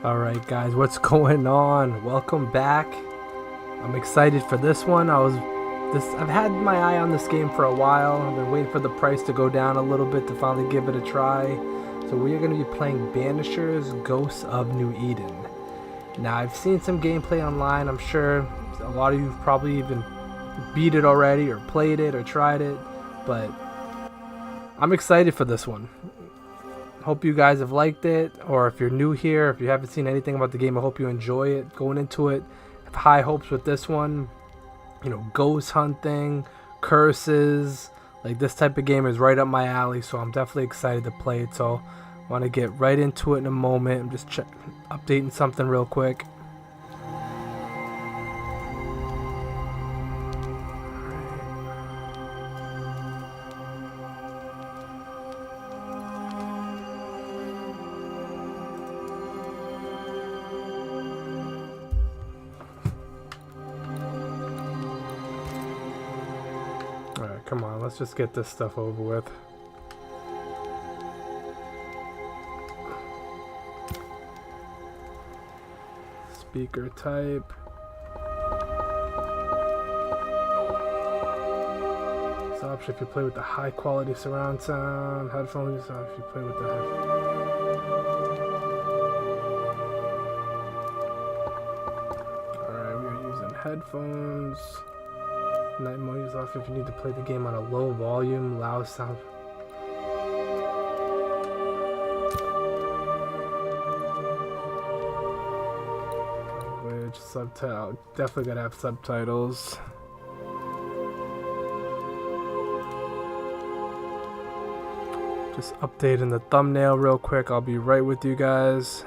Alright guys, what's going on? Welcome back. I'm excited for this one. I've had my eye on this game for a while. I've been waiting for the price to go down a little bit to finally give it a try. So we are going to be playing Banishers Ghosts of New Eden. Now I've seen some gameplay online. I'm sure a lot of you have probably even beat it already or played it or tried it, but I'm excited for this one. Hope you guys have liked it, or if you're new here, if you haven't seen anything about the game, I hope you enjoy it. Going into it, I have high hopes with this one. You know, ghost hunting, curses, like this type of game is right up my alley, so I'm definitely excited to play it. So I want to get right into it in a moment. I'm just updating something real quick. Alright, come on, let's just get this stuff over with. Speaker type. This option if you play with the high quality surround sound. Headphones if you play with the headphones. Alright, we are using headphones. Night mode is off if you need to play the game on a low volume, loud sound. Language, subtitle. Definitely gotta have subtitles. Just updating the thumbnail real quick. I'll be right with you guys.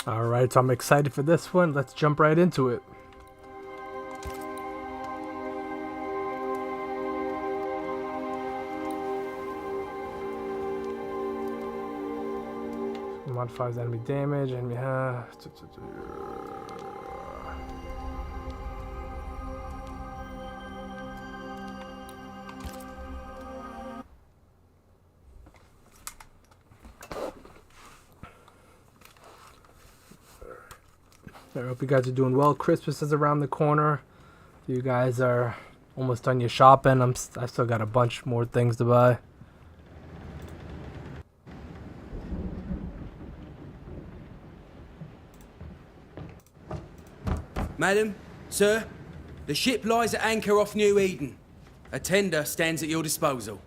Alright, so I'm excited for this one. Let's jump right into it. Modifies enemy damage, enemy I hope you guys are doing well. Christmas is around the corner. You guys are almost done your shopping. I still got a bunch more things to buy. Madam, sir, the ship lies at anchor off New Eden. A tender stands at your disposal.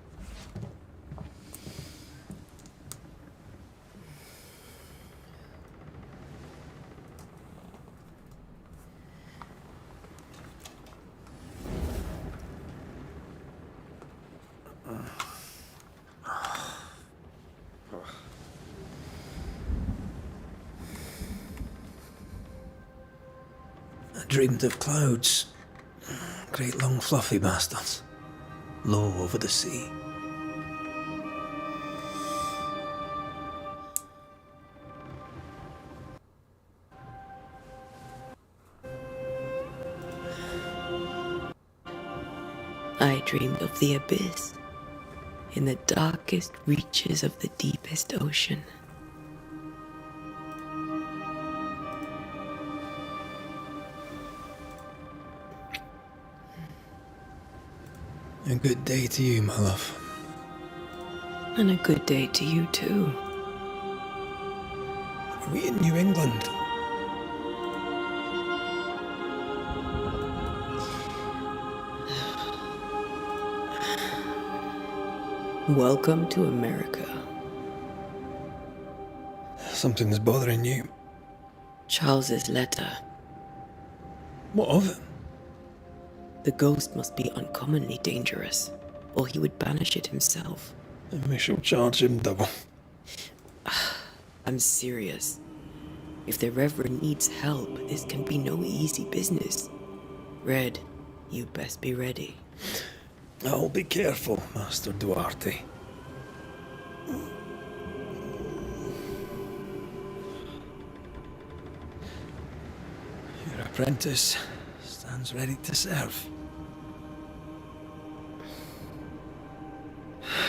I dreamed of clouds. Great long fluffy bastards. Low over the sea. I dreamed of the abyss, in the darkest reaches of the deepest ocean. A good day to you, my love. And a good day to you too. Are we in New England? Welcome to America. Something's bothering you. Charles's letter. What of it? The ghost must be uncommonly dangerous, or he would banish it himself. And we shall charge him double. I'm serious. If the Reverend needs help, this can be no easy business. Red, you best be ready. I'll be careful, Master Duarte. Your apprentice stands ready to serve.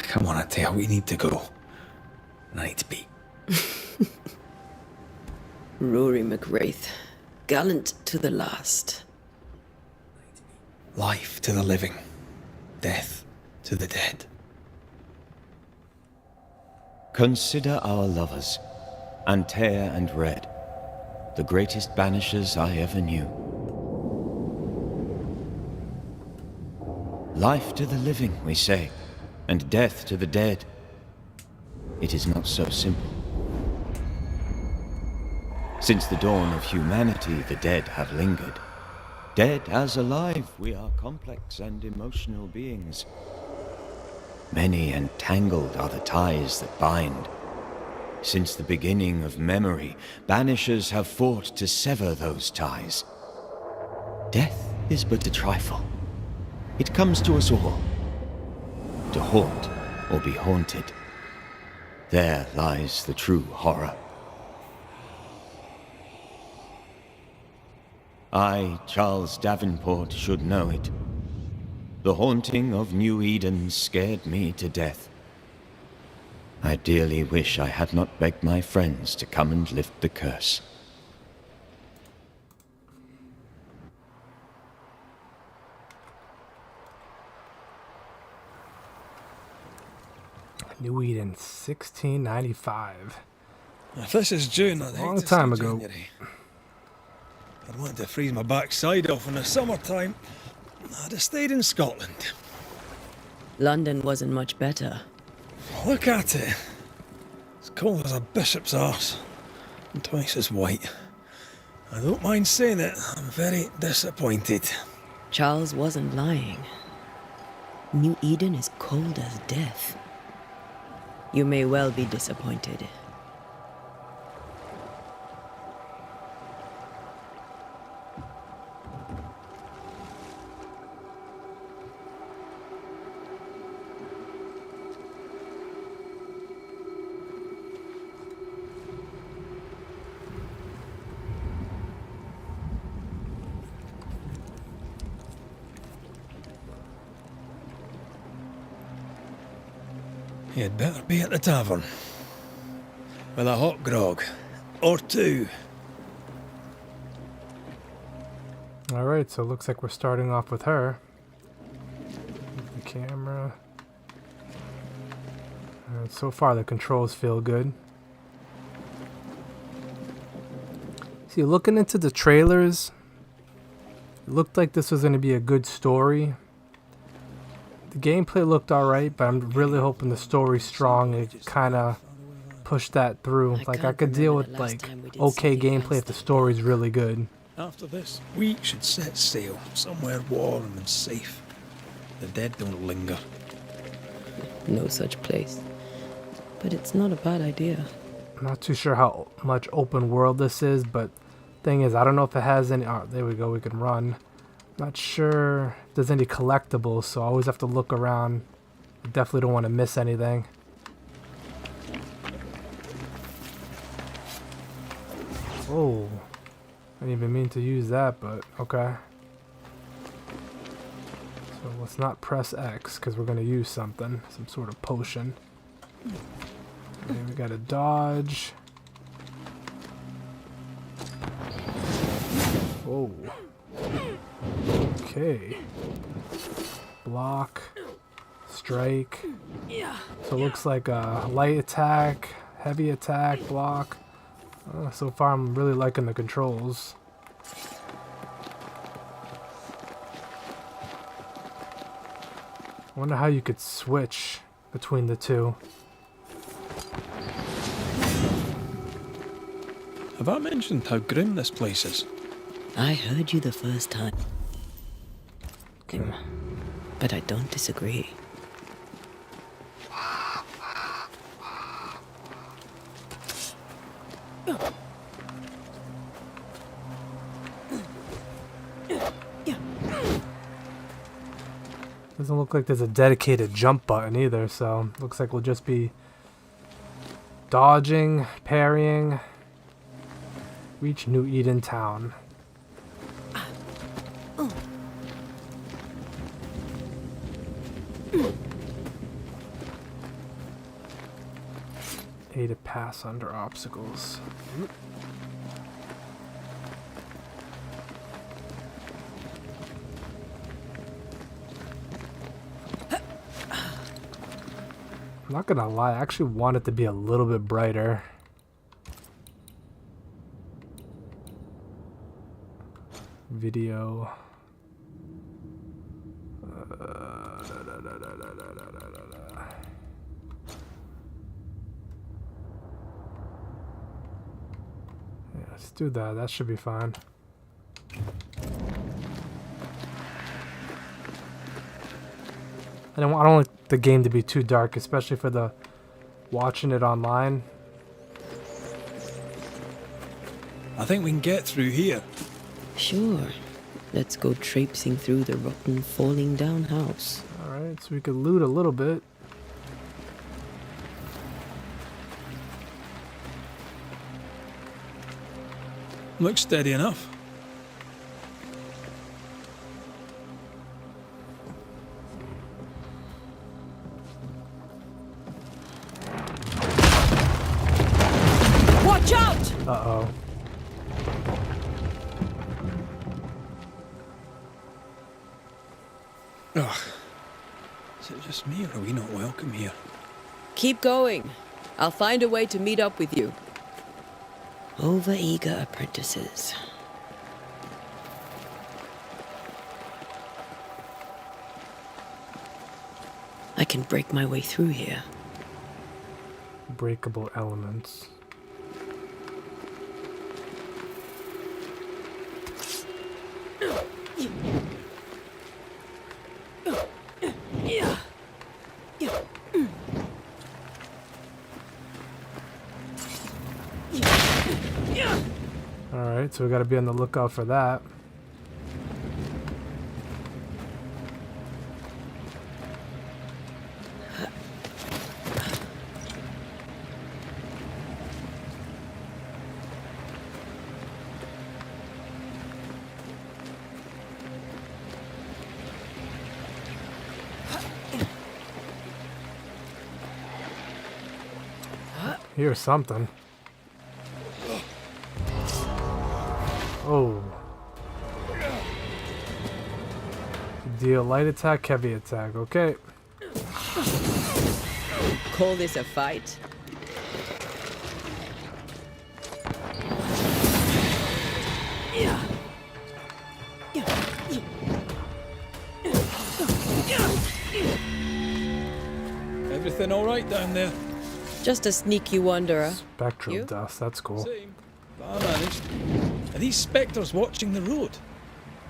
Come on, I tell you, we need to go. And I need to be. Rory McWraith, gallant to the last. Life to the living, death to the dead. Consider our lovers, Antea and Red, the greatest banishers I ever knew. Life to the living, we say, and death to the dead. It is not so simple. Since the dawn of humanity, the dead have lingered. Dead as alive, we are complex and emotional beings. Many and tangled are the ties that bind. Since the beginning of memory, banishers have fought to sever those ties. Death is but a trifle. It comes to us all. To haunt or be haunted. There lies the true horror. I, Charles Davenport, should know it. The haunting of New Eden scared me to death. I dearly wish I had not begged my friends to come and lift the curse. New Eden, 1695. If this is June, I'd Long hate to time see ago. January. I'd want to freeze my backside off in the summertime. I'd have stayed in Scotland. London wasn't much better. Look at it. As cold as a bishop's arse. And twice as white. I don't mind saying it, I'm very disappointed. Charles wasn't lying. New Eden is cold as death. You may well be disappointed. You'd better be at the tavern. With a hot grog. Or two. Alright, so it looks like we're starting off with her. The camera. Alright, so far the controls feel good. See, looking into the trailers, it looked like this was going to be a good story. The gameplay looked alright, but I'm really hoping the story's strong and it kind of pushed that through. Like, I could deal with, like, okay gameplay if the story's really good. After this, we should set sail somewhere warm and safe. The dead don't linger. No such place. But it's not a bad idea. I'm not too sure how much open world this is, but Thing is, I don't know if it has any. Oh, there we go. We can run. Not sure if there's any collectibles, so I always have to look around. I definitely don't want to miss anything. Oh, I didn't even mean to use that, but okay. So let's not press X because we're going to use something, some sort of potion. Okay, we got to dodge. Whoa. Okay. Block. Strike. So it looks like a light attack, heavy attack, block. So far I'm really liking the controls. I wonder how you could switch between the two. Have I mentioned how grim this place is? I heard you the first time. Okay. But I don't disagree. Doesn't look like there's a dedicated jump button either, so looks like we'll just be dodging, parrying, reach New Eden town. A to pass under obstacles. I'm not gonna lie, I actually want it to be a little bit brighter. Video. Yeah, let's do that. That should be fine. I don't want the game to be too dark, especially for the watching it online. I think we can get through here. Sure. Let's go traipsing through the rotten, falling down house. Alright, so we could loot a little bit. Looks steady enough. Watch out! Uh-oh. Ugh. Is it just me, or are we not welcome here? Keep going. I'll find a way to meet up with you. Over-eager apprentices. I can break my way through here. Breakable elements. Alright, so we gotta be on the lookout for that. Here's something. Oh. Deal light attack, heavy attack. Okay. Call this a fight? Everything all right down there? Just a sneaky wanderer. Spectral You? dust, that's cool. Same. But I managed. Are these spectres watching the road?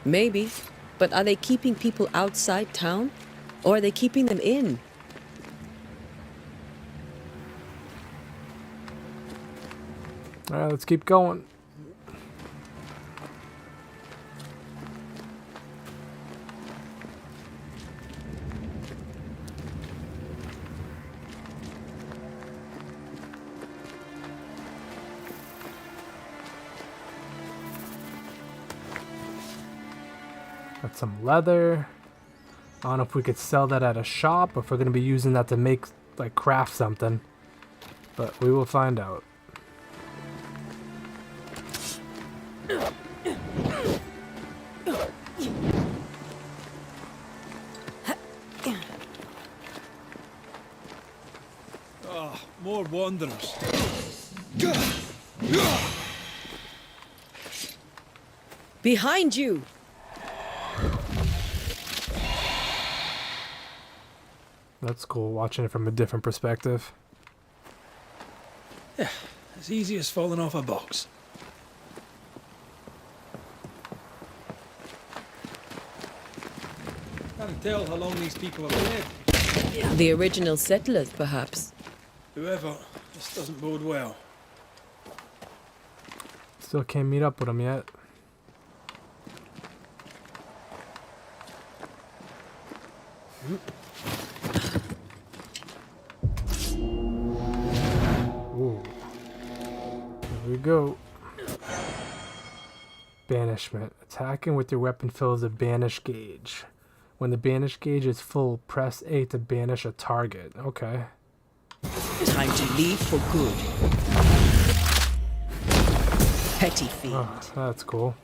Maybe. But are they keeping people outside town? Or are they keeping them in? Alright, let's keep going. Got some leather. I don't know if we could sell that at a shop or if we're going to be using that to make, like, craft something. But we will find out. Ah, more wanderers. Behind you! That's cool, watching it from a different perspective. Yeah, as easy as falling off a box. Can't tell how long these people have lived. The original settlers, perhaps. Whoever, this doesn't bode well. Still can't meet up with them yet. Ooh. Here we go. Banishment. Attacking with your weapon fills a banish gauge. When the banish gauge is full, press A to banish a target. Okay. Time to leave for good. Petty fiend. Oh, that's cool.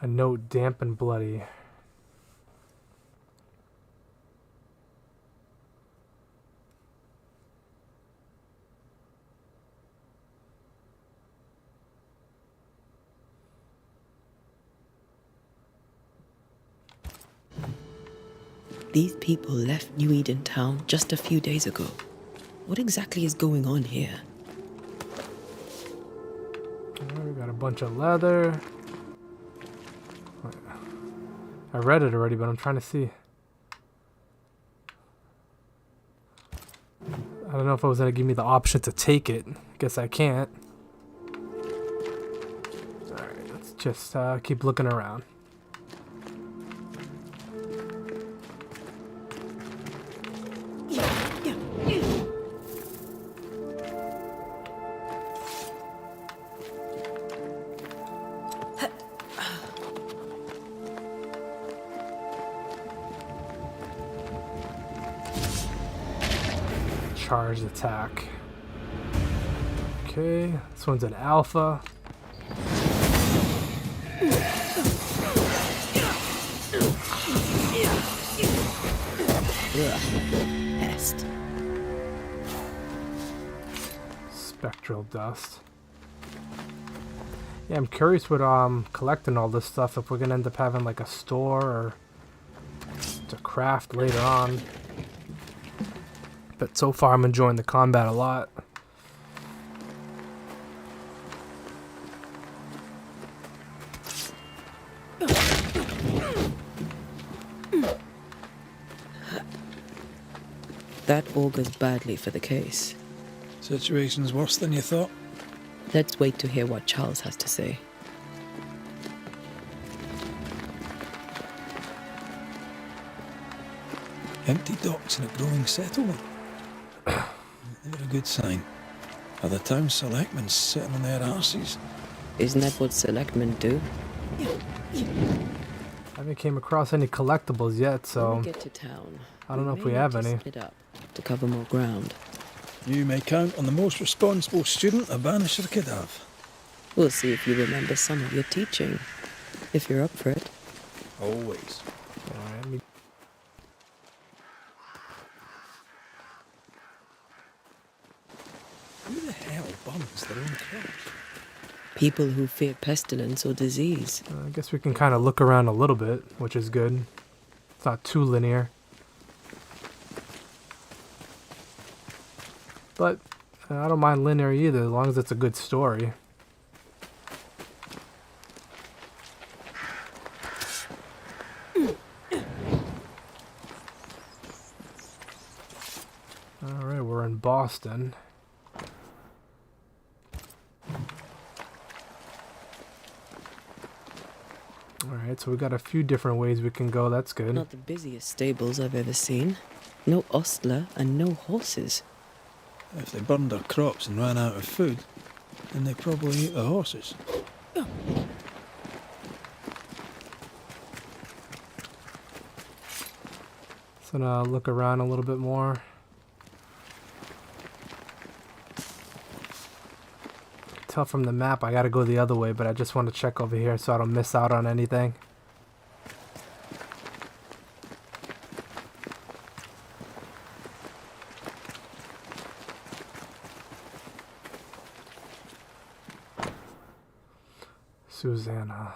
A note damp and bloody. These people left New Eden town just a few days ago. What exactly is going on here? We got a bunch of leather. I read it already, but I'm trying to see. I don't know if it was going to give me the option to take it. Guess I can't. Alright, let's just keep looking around. Charge attack. Okay, this one's an alpha. Pest. Spectral dust. Yeah, I'm curious with collecting all this stuff if we're gonna end up having like a store or to craft later on. But so far I'm enjoying the combat a lot. That augurs badly for the case. Situation's worse than you thought. Let's wait to hear what Charles has to say. Empty docks in a growing settlement. Never a good sign. Are the town selectmen sitting on their arses? Isn't that what selectmen do? I haven't came across any collectibles yet, so When we get to town, I don't know if may we need have to any. Split up to cover more ground. You may count on the most responsible student a Banisher could have. We'll see if you remember some of your teaching, if you're up for it. Always. Alright, let me... Who the hell burns their own crops? People who fear pestilence or disease. I guess we can kind of look around a little bit, which is good. It's not too linear. But I don't mind linear either, as long as it's a good story. Alright, we're in Boston. Alright, so we got a few different ways we can go. That's good. Not the busiest stables I've ever seen. No ostler and no horses. If they burned their crops and ran out of food, then they probably eat the horses. So now I'll look around a little bit more. Tell from the map I gotta go the other way, but I just want to check over here so I don't miss out on anything. Susanna.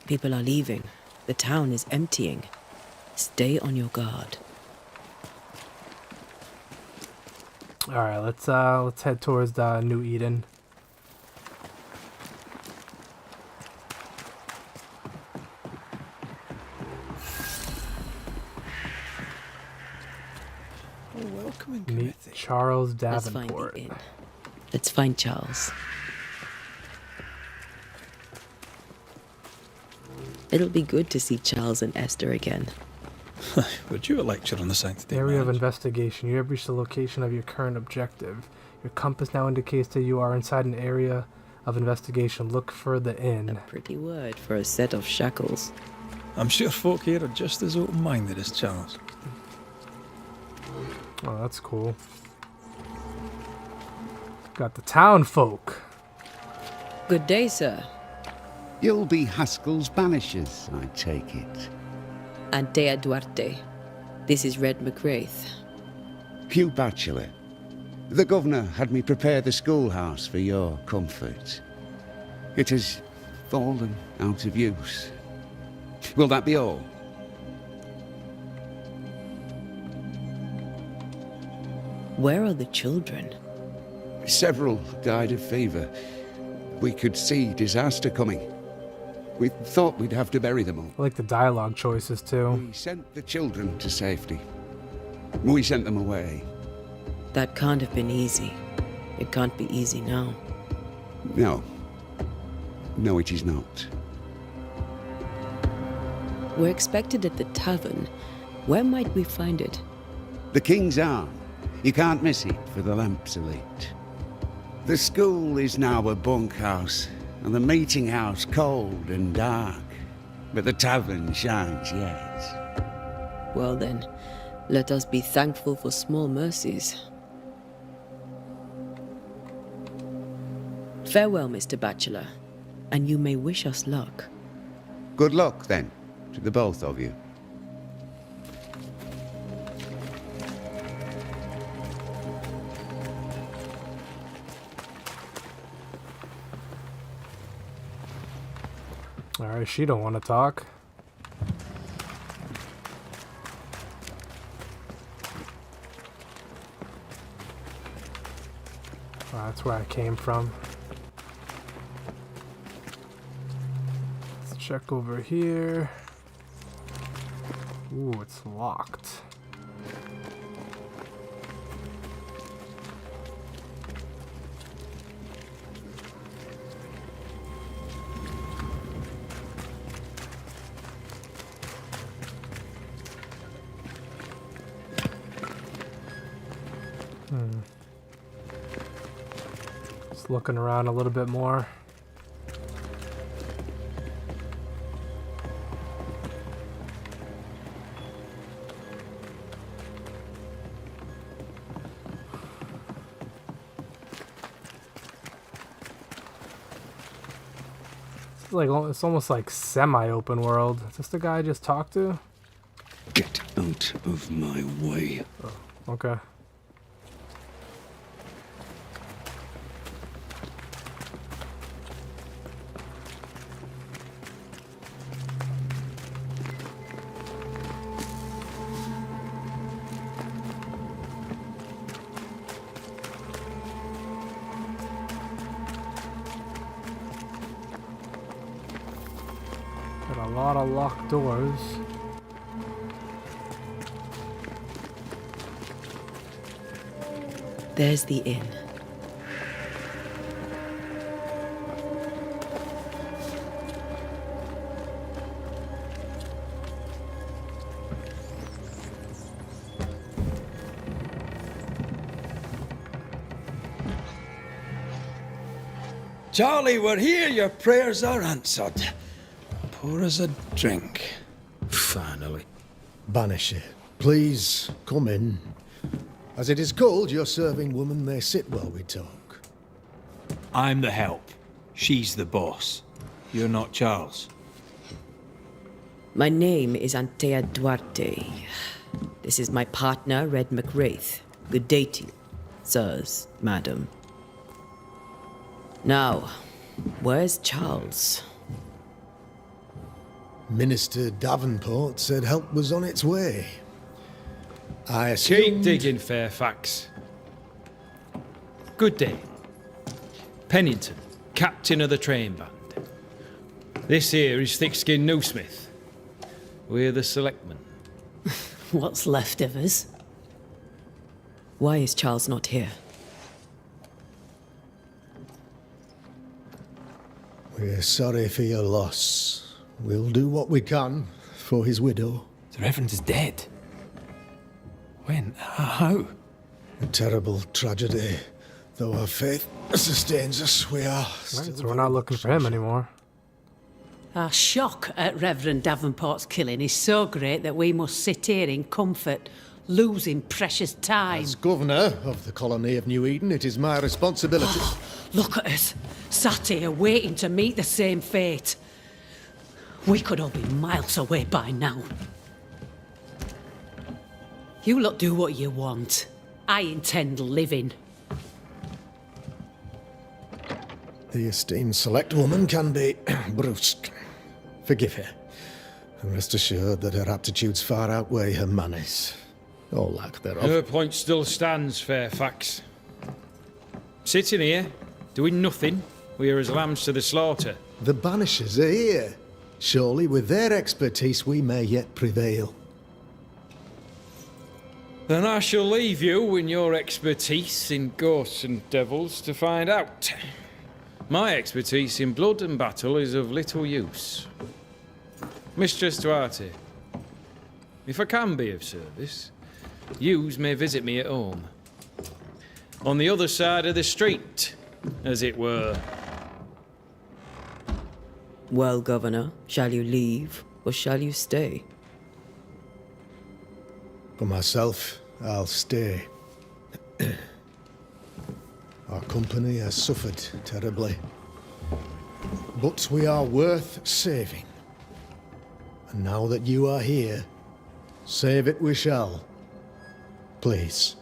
People are leaving. The town is emptying. Stay on your guard. All right, let's head towards New Eden. Oh, welcoming Meet committee. Charles Let's find Davenport. the inn. Let's find Charles. It'll be good to see Charles and Esther again. Would you a lecture on the sanctity of Area of marriage? investigation. You have reached the location of your current objective. Your compass now indicates that you are inside an area of investigation. Look for the inn. Pretty word for a set of shackles. I'm sure folk here are just as open-minded as Charles. Oh, that's cool. Got the town folk. Good day, sir. You'll be Haskell's Banishers, I take it. Antea Duarte. This is Red McGrath. Hugh Bachelor. The governor had me prepare the schoolhouse for your comfort. It has fallen out of use. Will that be all? Where are the children? Several died of fever. We could see disaster coming. We thought we'd have to bury them all. I like the dialogue choices too. We sent the children to safety. We sent them away. That can't have been easy. It can't be easy now. No. No, it is not. We're expected at the tavern. Where might we find it? The King's Arm. You can't miss it for the lamps are lit. The school is now a bunkhouse, and the meeting house cold and dark. But the tavern shines yet. Well then, let us be thankful for small mercies. Farewell, Mr. Bachelor, and you may wish us luck. Good luck, then, to the both of you. Alright, she don't want to talk. Oh, that's where I came from. Let's check over here. Ooh, it's locked. Just looking around a little bit more. It's almost like semi-open world. Is this the guy I just talked to? Get out of my way. Oh, okay. Got a lot of locked doors. There's the inn. Charlie, we're here. Your prayers are answered. Pour us a drink. Finally. Banisher, please come in. As it is called, your serving woman may sit while we talk. I'm the help. She's the boss. You're not Charles. My name is Antea Duarte. This is my partner, Red McWraith. Good day to you, sirs, madam. Now, where's Charles? Minister Davenport said help was on its way. I Keep assumed... digging, Fairfax. Good day. Pennington, captain of the train band. This here is Thickskin Newsmith. We're the selectmen. What's left of us? Why is Charles not here? We're sorry for your loss. We'll do what we can for his widow. The Reverend is dead. When? How? A terrible tragedy. Though our faith sustains us, we are Right, still so we're not looking for him anymore. Our shock at Reverend Davenport's killing is so great that we must sit here in comfort, losing precious time. As governor of the colony of New Eden, it is my responsibility. Look at us, sat here waiting to meet the same fate. We could all be miles away by now. You lot do what you want. I intend living. The esteemed select woman can be brusque. Forgive her. And rest assured that her aptitudes far outweigh her manners. Or lack thereof. Her point still stands, Fairfax. Sitting here, doing nothing, we are as lambs to the slaughter. The Banishers are here. Surely with their expertise we may yet prevail. Then I shall leave you in your expertise in ghosts and devils to find out. My expertise in blood and battle is of little use. Mistress Duarte, if I can be of service, yous may visit me at home. On the other side of the street, as it were. Well, Governor, shall you leave or shall you stay? For myself, I'll stay. Our company has suffered terribly. But we are worth saving. And now that you are here, save it we shall. Please,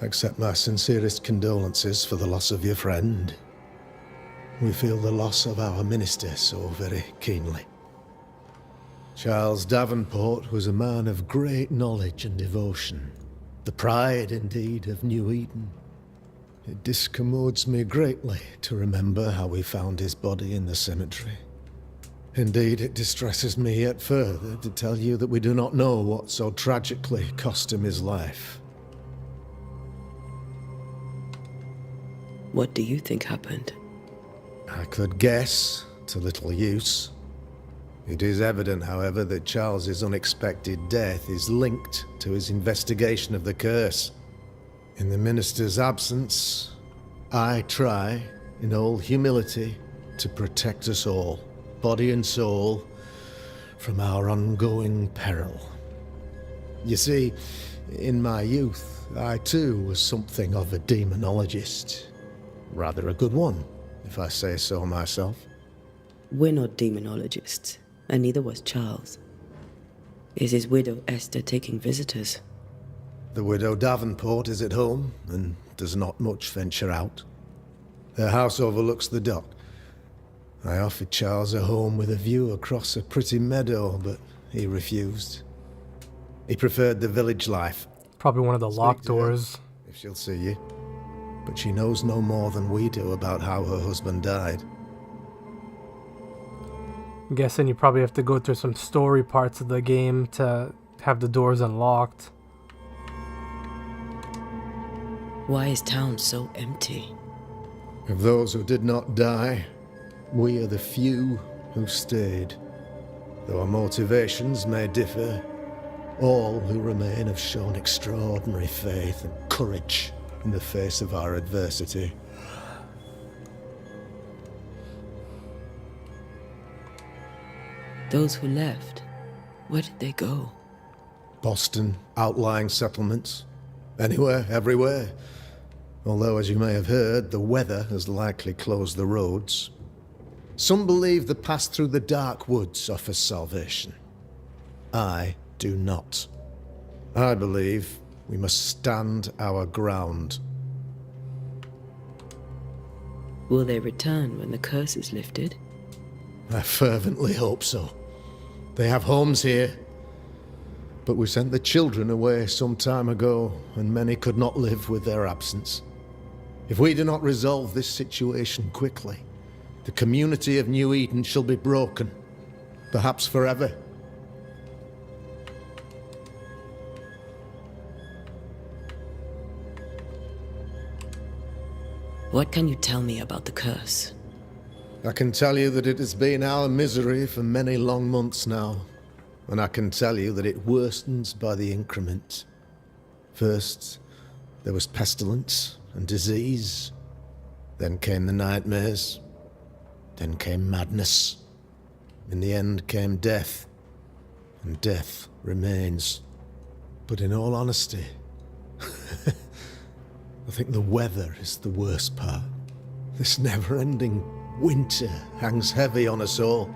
accept my sincerest condolences for the loss of your friend. We feel the loss of our minister so very keenly. Charles Davenport was a man of great knowledge and devotion. The pride, indeed, of New Eden. It discommodes me greatly to remember how we found his body in the cemetery. Indeed, it distresses me yet further to tell you that we do not know what so tragically cost him his life. What do you think happened? I could guess, to little use. It is evident, however, that Charles's unexpected death is linked to his investigation of the curse. In the minister's absence, I try, in all humility, to protect us all, body and soul, from our ongoing peril. You see, in my youth, I too was something of a demonologist. Rather a good one, if I say so myself. We're not demonologists, and neither was Charles. Is his widow Esther taking visitors? The widow Davenport is at home, and does not much venture out. Their house overlooks the dock. I offered Charles a home with a view across a pretty meadow, but he refused. He preferred the village life. Probably one of the locked Speak to her, doors. if she'll see you. But she knows no more than we do about how her husband died. I'm guessing you probably have to go through some story parts of the game to have the doors unlocked. Why is town so empty? Of those who did not die, we are the few who stayed. Though our motivations may differ, all who remain have shown extraordinary faith and courage in the face of our adversity. Those who left, where did they go? Boston, outlying settlements. Anywhere, everywhere. Although, as you may have heard, the weather has likely closed the roads. Some believe the path through the dark woods offers salvation. I do not. I believe we must stand our ground. Will they return when the curse is lifted? I fervently hope so. They have homes here. But we sent the children away some time ago, and many could not live with their absence. If we do not resolve this situation quickly, the community of New Eden shall be broken, perhaps forever. What can you tell me about the curse? I can tell you that it has been our misery for many long months now, and I can tell you that it worsens by the increment. First, there was pestilence and disease. Then came the nightmares. Then came madness. In the end came death. And death remains. But in all honesty, I think the weather is the worst part. This never-ending winter hangs heavy on us all.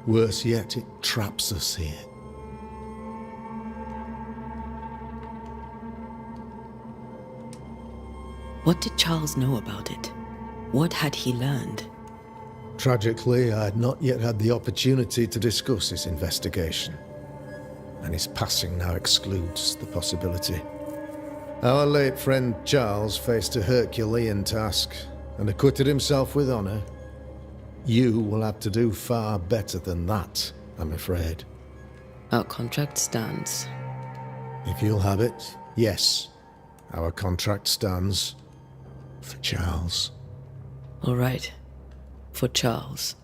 Worse yet, it traps us here. What did Charles know about it? What had he learned? Tragically, I had not yet had the opportunity to discuss his investigation, and his passing now excludes the possibility. Our late friend Charles faced a Herculean task and acquitted himself with honor. You will have to do far better than that, I'm afraid. Our contract stands. If you'll have it, yes, our contract stands for Charles. All right. For Charles.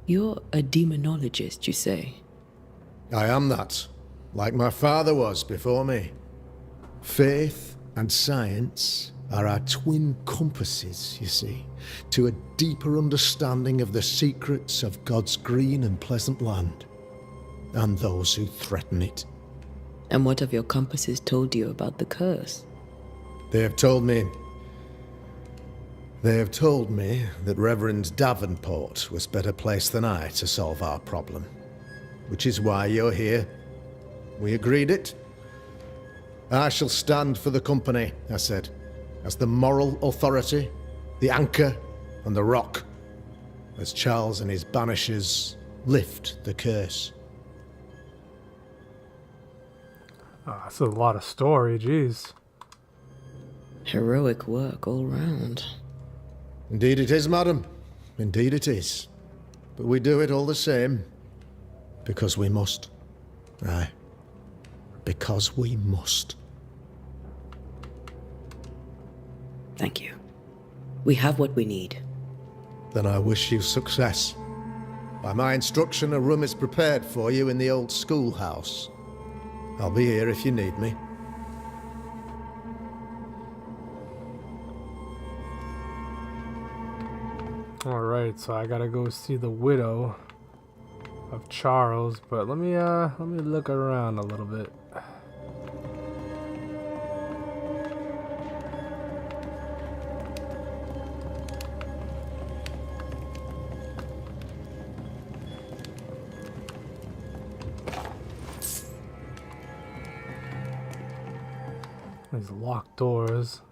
You're a demonologist, you say? I am that, like my father was before me. Faith and science are our twin compasses, you see, to a deeper understanding of the secrets of God's green and pleasant land, and those who threaten it. And what have your compasses told you about the curse? They have told me that Reverend Davenport was better placed than I to solve our problem, which is why you're here. We agreed it. I shall stand for the company, I said, as the moral authority, the anchor, and the rock, as Charles and his Banishers lift the curse. Oh, that's a lot of story, jeez. Heroic work all round. Indeed it is, madam. Indeed it is. But we do it all the same. Because we must. Aye. Because we must. Thank you. We have what we need. Then I wish you success. By my instruction, a room is prepared for you in the old schoolhouse. I'll be here if you need me. Alright, so I gotta go see the widow of Charles, but let me look around a little bit. These locked doors.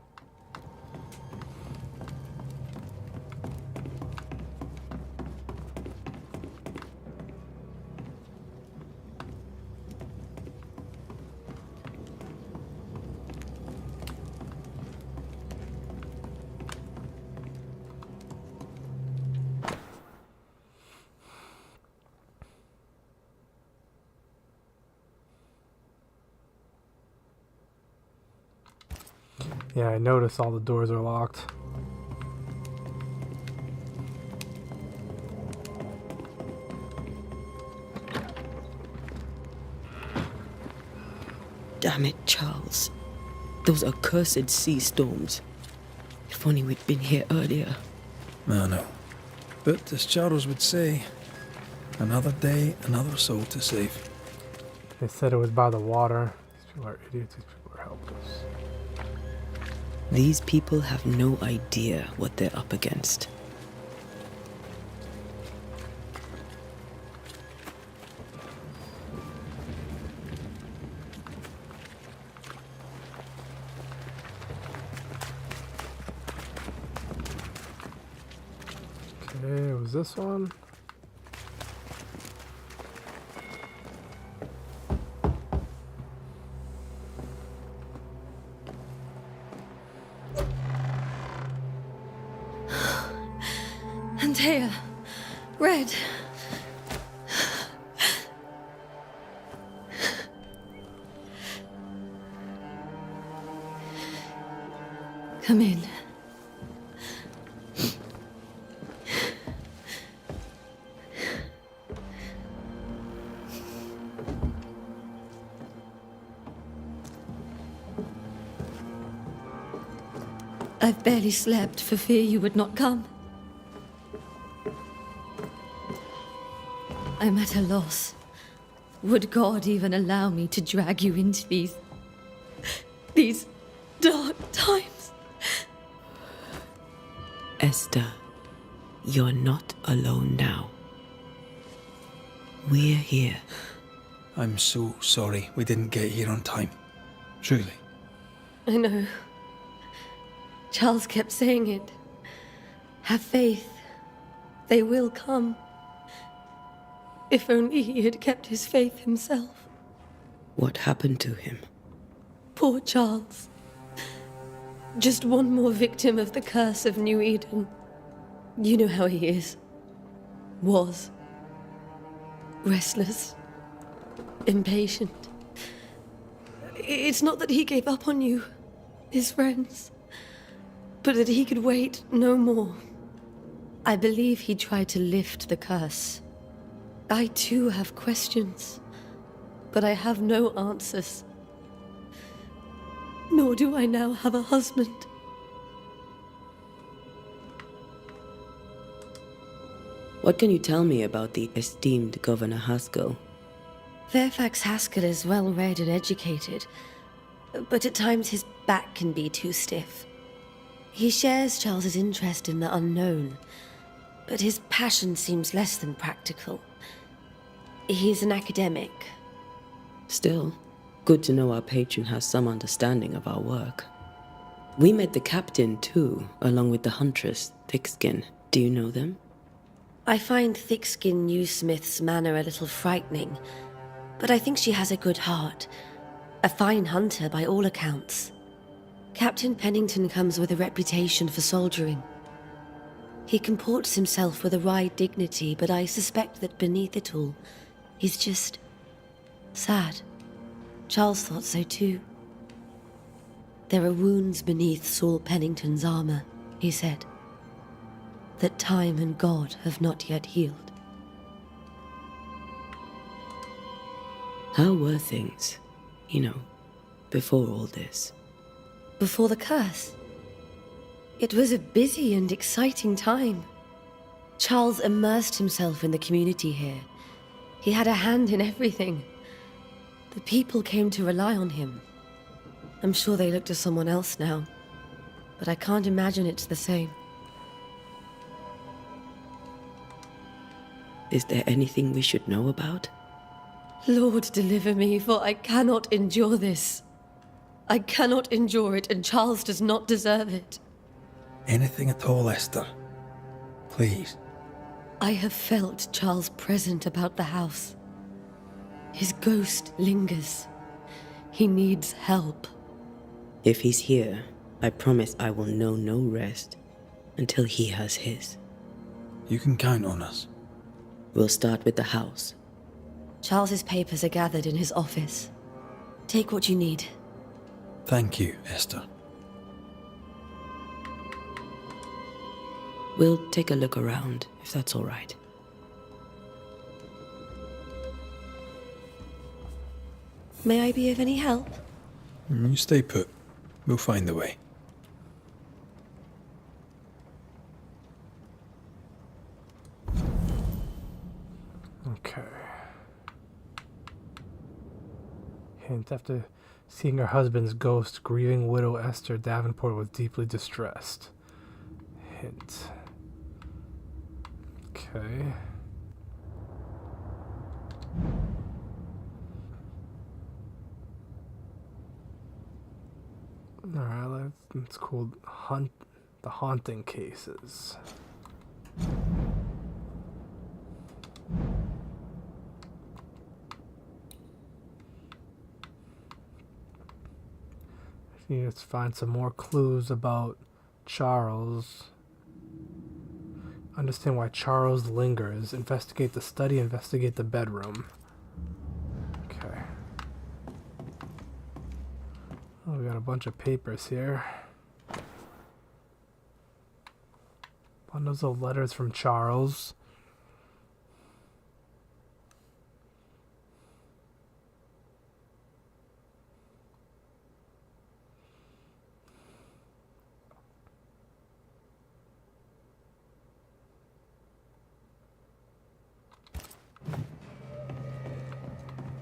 Yeah, I noticed all the doors are locked. Damn it, Charles. Those accursed sea storms. If only we'd been here earlier. I know. But as Charles would say, another day, another soul to save. They said it was by the water. These people are idiots. These people are helpless. These people have no idea what they're up against. Okay, was this one? Antea, Red. Come in. I've barely slept for fear you would not come. I'm at a loss. Would God even allow me to drag you into these dark times? Esther, you're not alone now. We're here. I'm so sorry we didn't get here on time. Truly. I know. Charles kept saying it. Have faith. They will come. If only he had kept his faith himself. What happened to him? Poor Charles. Just one more victim of the curse of New Eden. You know how he is. Was. Restless. Impatient. It's not that he gave up on you, his friends, but that he could wait no more. I believe he tried to lift the curse. I too have questions, but I have no answers. Nor do I now have a husband. What can you tell me about the esteemed Governor Haskell? Fairfax Haskell is well read and educated, but at times his back can be too stiff. He shares Charles's interest in the unknown, but his passion seems less than practical. He's an academic. Still, good to know our patron has some understanding of our work. We met the captain too, along with the huntress, Thickskin. Do you know them? I find Thickskin Newsmith's manner a little frightening, but I think she has a good heart. A fine hunter by all accounts. Captain Pennington comes with a reputation for soldiering. He comports himself with a wry dignity, but I suspect that beneath it all, he's just sad. Charles thought so too. There are wounds beneath Saul Pennington's armor, he said, that time and God have not yet healed. How were things, before all this? Before the curse? It was a busy and exciting time. Charles immersed himself in the community here. He had a hand in everything. The people came to rely on him. I'm sure they look to someone else now, but I can't imagine it's the same. Is there anything we should know about? Lord, deliver me, for I cannot endure this. I cannot endure it, and Charles does not deserve it. Anything at all, Esther. Please. I have felt Charles present about the house. His ghost lingers. He needs help. If he's here, I promise I will know no rest until he has his. You can count on us. We'll start with the house. Charles's papers are gathered in his office. Take what you need. Thank you, Esther. We'll take a look around, if that's all right. May I be of any help? You stay put. We'll find the way. Okay. Hint: after seeing her husband's ghost, grieving widow Esther Davenport was deeply distressed. Hint. Okay. Alright, it's called the haunting cases. Let's find some more clues about Charles. Understand why Charles lingers. Investigate the study, investigate the bedroom. Okay. Oh, we got a bunch of papers here. Bundles of letters from Charles.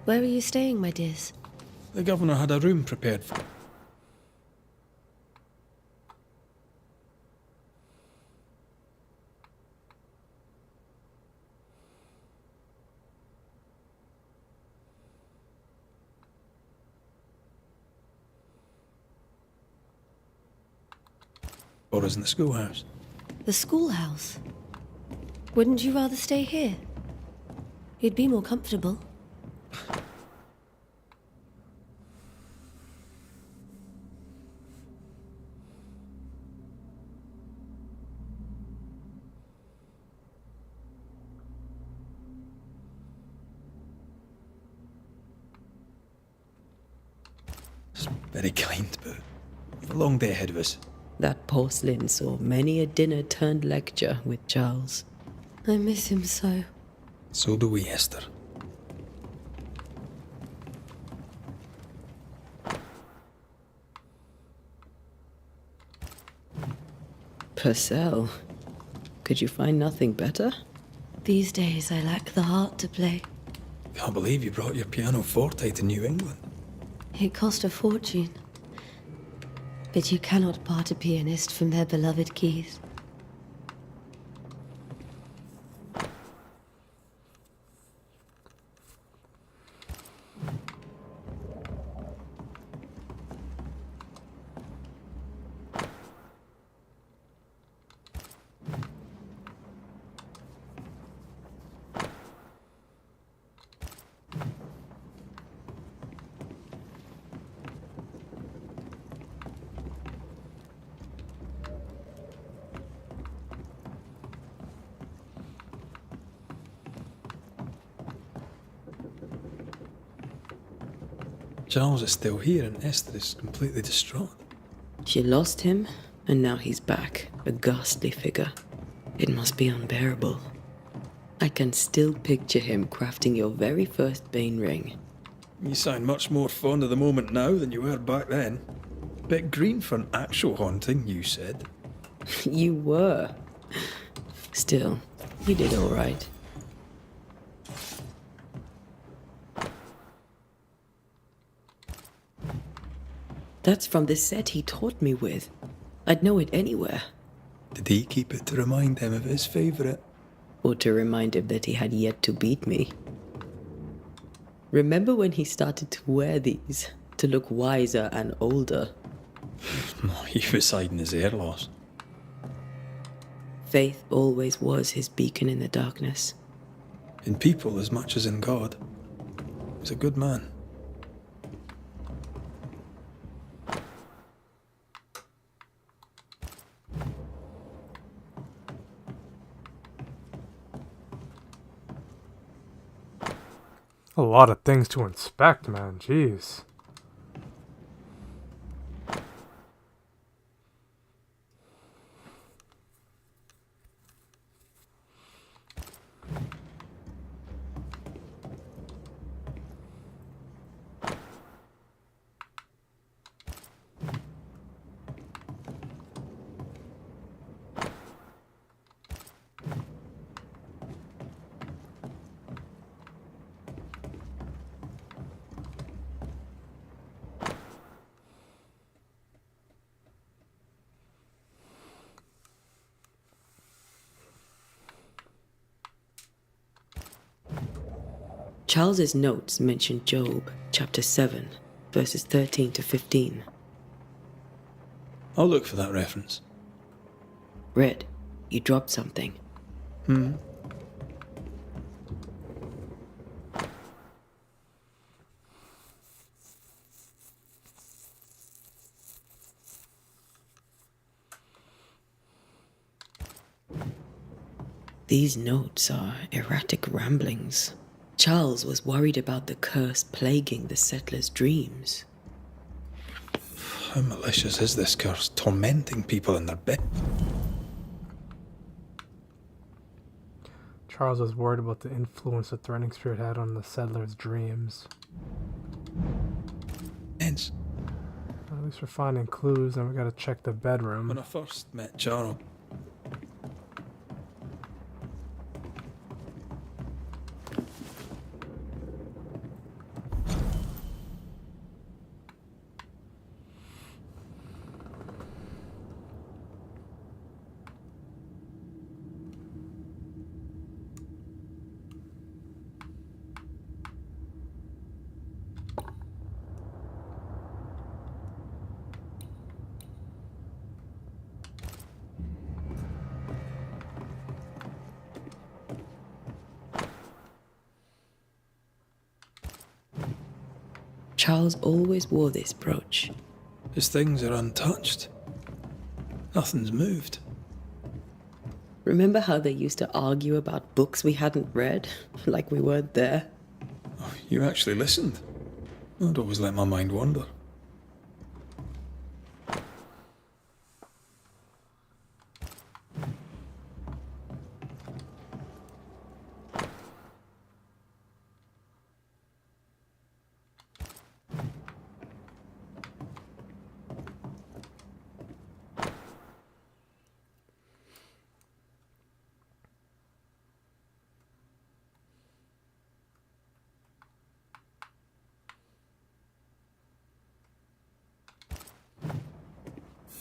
Where are you staying, my dears? The governor had a room prepared for. Or us in the schoolhouse. The schoolhouse? Wouldn't you rather stay here? You'd be more comfortable. It's very kind, but we've a long day ahead of us. That porcelain saw many a dinner turned lecture with Charles. I miss him so. So do we, Esther. Purcell, could you find nothing better? These days I lack the heart to play. Can't believe you brought your pianoforte to New England. It cost a fortune. But you cannot part a pianist from their beloved keys. Charles is still here and Esther is completely distraught. She lost him, and now he's back, a ghastly figure. It must be unbearable. I can still picture him crafting your very first Bane ring. You sound much more fond of the moment now than you were back then. Bit green for an actual haunting, you said. You were. Still, you did all right. That's from the set he taught me with. I'd know it anywhere. Did he keep it to remind him of his favourite? Or to remind him that he had yet to beat me. Remember when he started to wear these, to look wiser and older? He was hiding his hair loss. Faith always was his beacon in the darkness. In people as much as in God. He's a good man. A lot of things to inspect, man. Jeez. Charles's notes mention Job, chapter 7, verses 13 to 15. I'll look for that reference. Red, you dropped something. These notes are erratic ramblings. Charles was worried about the curse plaguing the settlers' dreams. How malicious is this curse, tormenting people in their bed? Charles was worried about the influence the threatening spirit had on the settlers' dreams. Hence, At least we're finding clues, and we gotta check the when bedroom. I first met Charles, Charles always wore this brooch. his things are untouched. Nothing's moved. Remember how they used to argue about books we hadn't read? Like we weren't there? Oh, you actually listened. I'd always let my mind wander.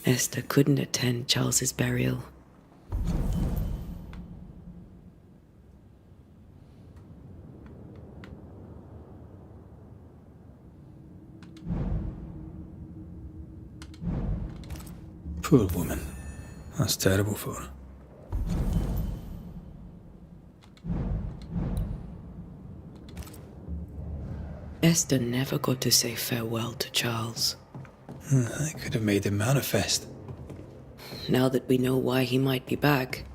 Esther couldn't attend Charles's burial. Poor woman. That's terrible for her. Esther never got to say farewell to Charles. I could have made him manifest. Now that we know why he might be back,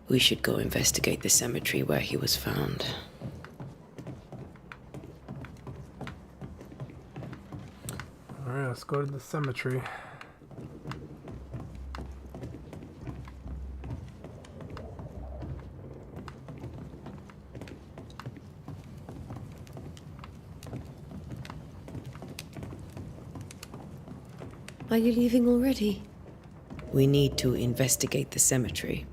we should go investigate the cemetery where he was found. Alright, let's go to the cemetery. Are you leaving already? We need to investigate the cemetery.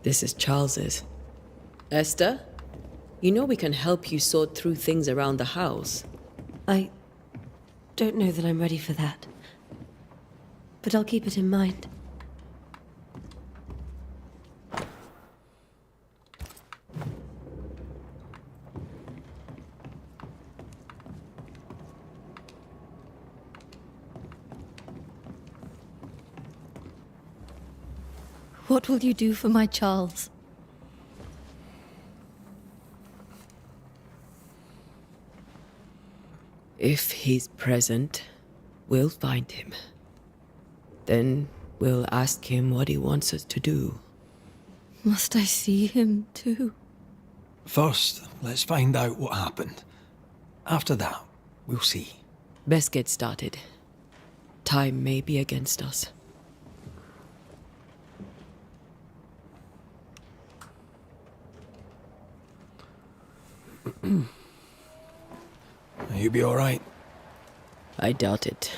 This is Charles's. Esther, you know we can help you sort through things around the house. I don't know that I'm ready for that. But I'll keep it in mind. What will you do for my Charles? If he's present, we'll find him. Then we'll ask him what he wants us to do. Must I see him too? First, let's find out what happened. After that, we'll see. Best get started. Time may be against us. You be all right? I doubt it,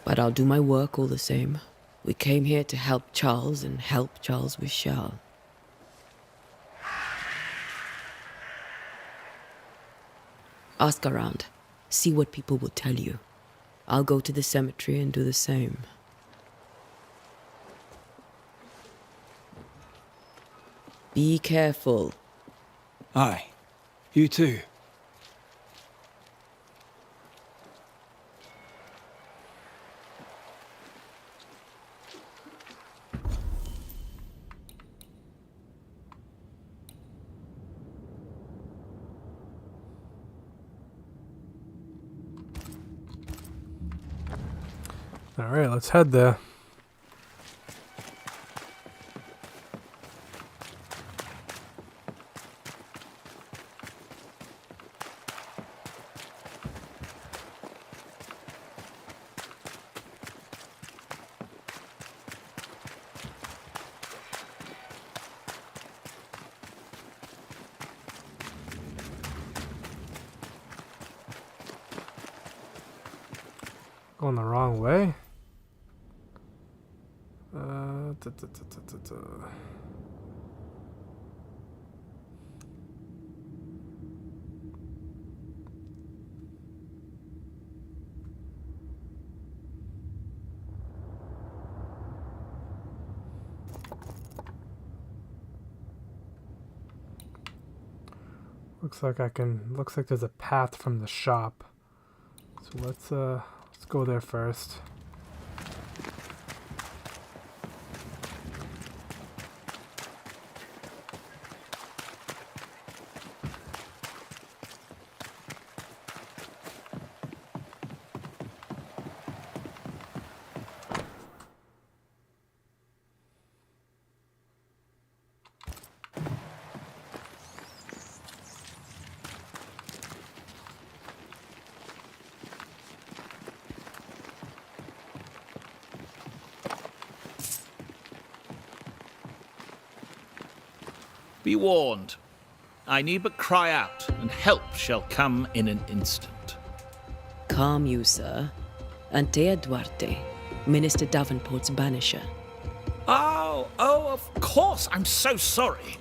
but I'll do my work all the same. We came here to help Charles, and help Charles we shall. Ask around. See what people will tell you. I'll go to the cemetery and do the same. Be careful. Aye. You too. All right, let's head there. Going the wrong way. Looks like there's a path from the shop. So let's go there first. Be warned. I need but cry out, and help shall come in an instant. Calm you, sir. Antea Duarte, Minister Davenport's banisher. Oh, of course. I'm so sorry.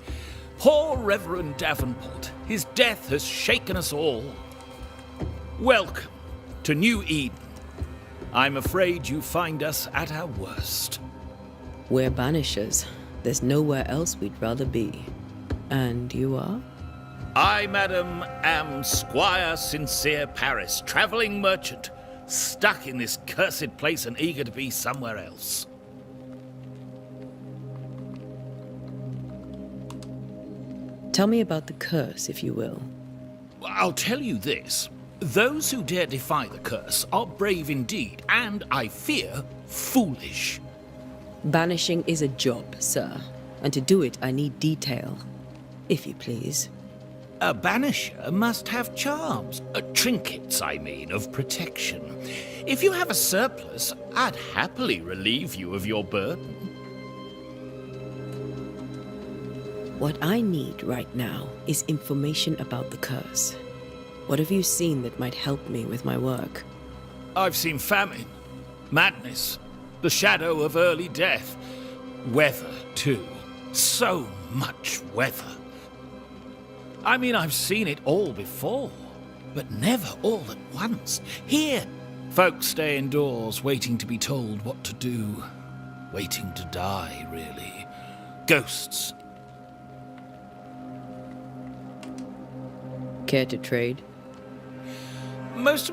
Poor Reverend Davenport. His death has shaken us all. Welcome to New Eden. I'm afraid you find us at our worst. We're banishers. There's nowhere else we'd rather be. And you are? I, madam, am Squire Sincere Paris, travelling merchant, stuck in this cursed place and eager to be somewhere else. Tell me about the curse, if you will. I'll tell you this. Those who dare defy the curse are brave indeed, and, I fear, foolish. Banishing is a job, sir. And to do it, I need detail. If you please. A banisher must have charms. Trinkets, I mean, of protection. If you have a surplus, I'd happily relieve you of your burden. What I need right now is information about the curse. What have you seen that might help me with my work? I've seen famine, madness, the shadow of early death. Weather, too. So much weather. I mean, I've seen it all before, but never all at once. Here, folks stay indoors, waiting to be told what to do. Waiting to die, really. Ghosts. Care to trade? Most...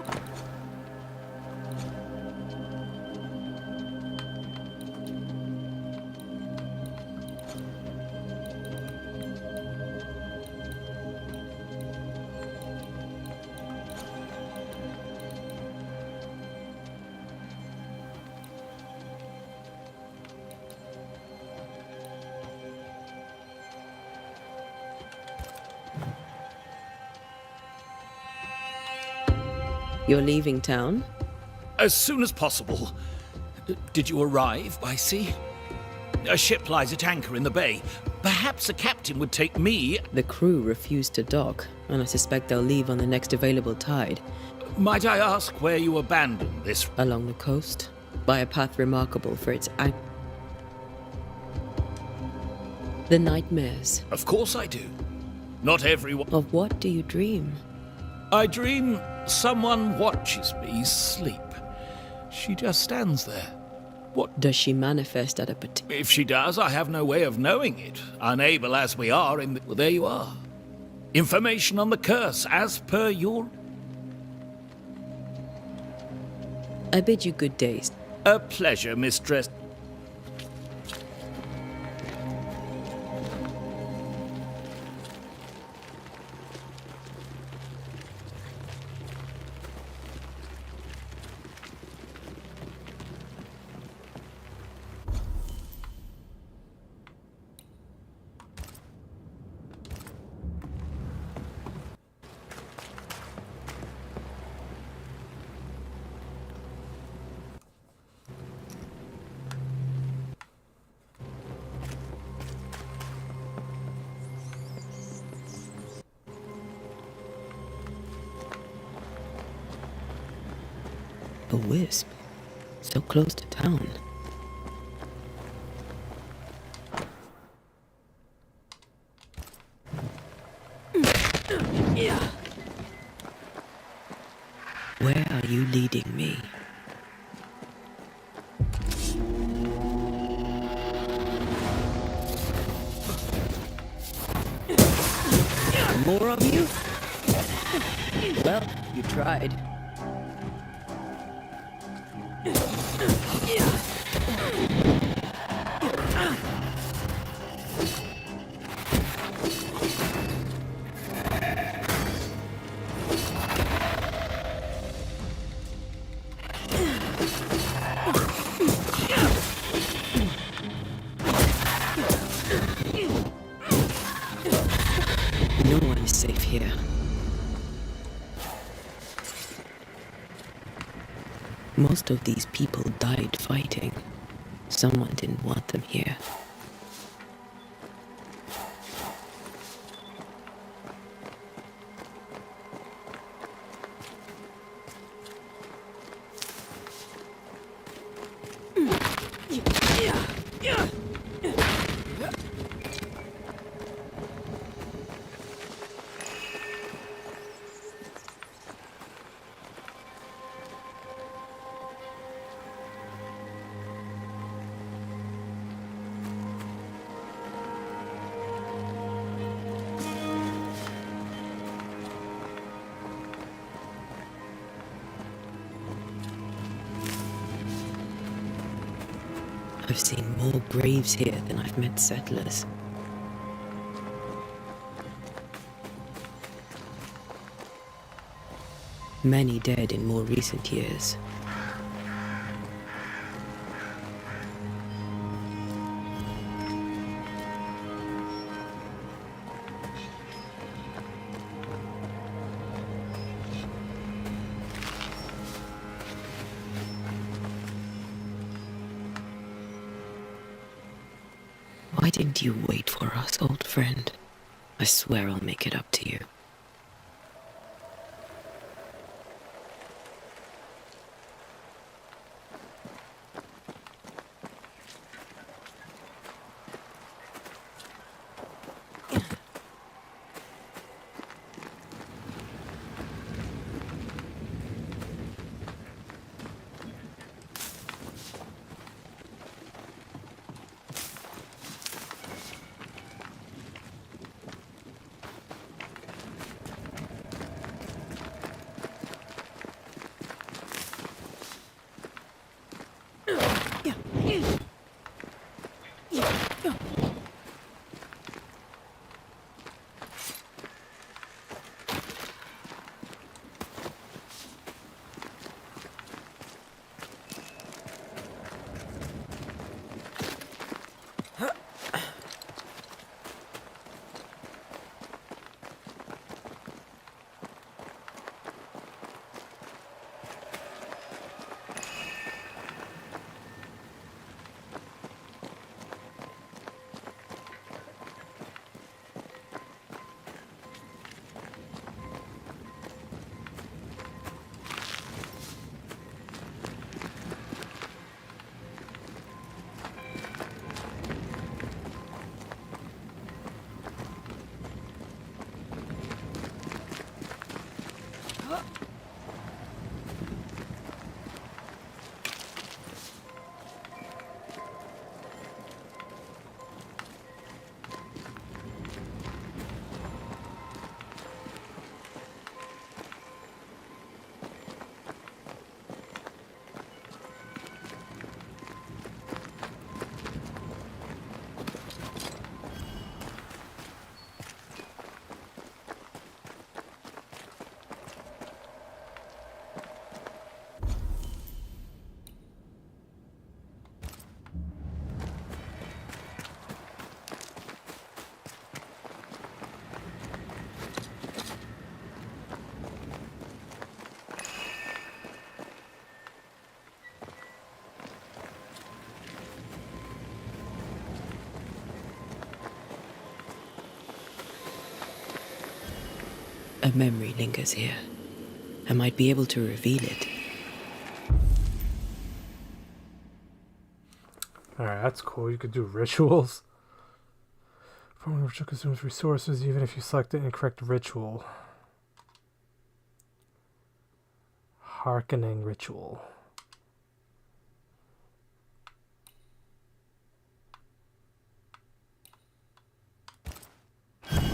You're leaving town? As soon as possible. Did you arrive by sea? A ship lies at anchor in the bay. Perhaps a captain would take me... The crew refused to dock, and I suspect they'll leave on the next available tide. Might I ask where you abandoned this? Along the coast, by a path remarkable for its... The nightmares. Of course I do. Not everyone... Of what do you dream? I dream someone watches me sleep. She just stands there. What? Does she manifest at a particular... If she does, I have no way of knowing it. Unable as we are in the... Well, there you are. Information on the curse, as per your... I bid you good days. A pleasure, mistress. A wisp. So close to town. Where are you leading me? More of you? Well, you tried. No one is safe here. Most of these people died fighting. Someone didn't want them here. I've seen more graves here than I've met settlers. Many dead in more recent years. Why didn't you wait for us, old friend? I swear I'll make it up to you. A memory lingers here. I might be able to reveal it. Alright, that's cool. You could do rituals. Forming ritual consumes resources even if you select the incorrect ritual. Hearkening ritual.